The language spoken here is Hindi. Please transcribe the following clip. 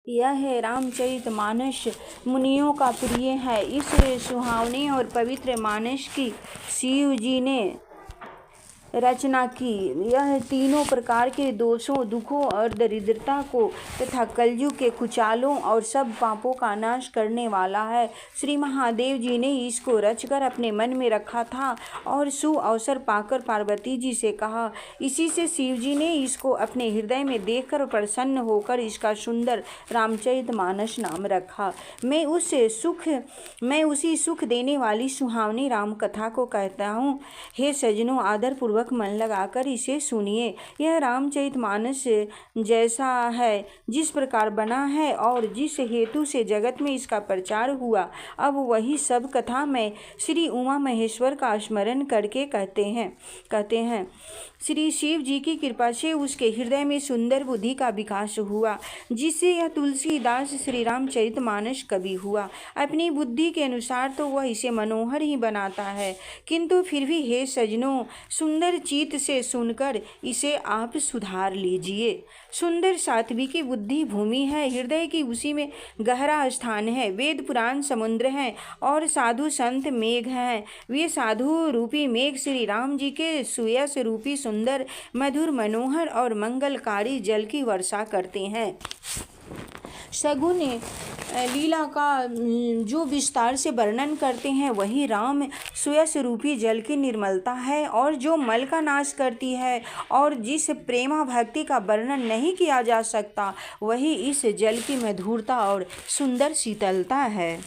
यह है रामचरितमानस मुनियों का प्रिय है। इस सुहावने और पवित्र मानस की शिव जी ने रचना की। यह तीनों प्रकार के दोषों, दुखों और दरिद्रता को तथा कलयुग के कुचालों और सब पापों का नाश करने वाला है। श्री महादेव जी ने इसको रचकर अपने मन में रखा था और शुभ अवसर पाकर पार्वती जी से कहा। इसी से शिव जी ने इसको अपने हृदय में देखकर प्रसन्न होकर इसका सुंदर रामचरितमानस नाम रखा। मैं उसी सुख देने वाली सुहावनी राम कथा को कहता हूँ। हे सज्जनों, आदर पूर्वक मन लगाकर इसे सुनिए। यह रामचरितमानस जैसा है, जिस प्रकार बना है और जिस हेतु से जगत में इसका प्रचार हुआ, अब वही सब कथा में श्री उमा महेश्वर का स्मरण करके कहते हैं। श्री शिव जी की कृपा से उसके हृदय में सुंदर बुद्धि का विकास हुआ, जिससे यह तुलसीदास श्री रामचरितमानस कवि हुआ। अपनी बुद्धि के अनुसार तो वह इसे मनोहर ही बनाता है, किंतु फिर भी हे सज्जनों, सुंदर चित्त से सुनकर इसे आप सुधार लीजिए। सुंदर सात्विकी बुद्धि भूमि है, हृदय की उसी में गहरा स्थान है। वेद पुराण समुद्र हैं और साधु संत मेघ हैं। वे साधु रूपी मेघ श्री राम जी के सुयस रूपी सुंदर, मधुर, मनोहर और मंगलकारी जल की वर्षा करते हैं। सगुण लीला का जो विस्तार से वर्णन करते हैं, वही राम सुयस रूपी जल की निर्मलता है, और जो मल का नाश करती है और जिस प्रेमा भक्ति का वर्णन नहीं किया जा सकता, वही इस जल की मधुरता और सुंदर शीतलता है।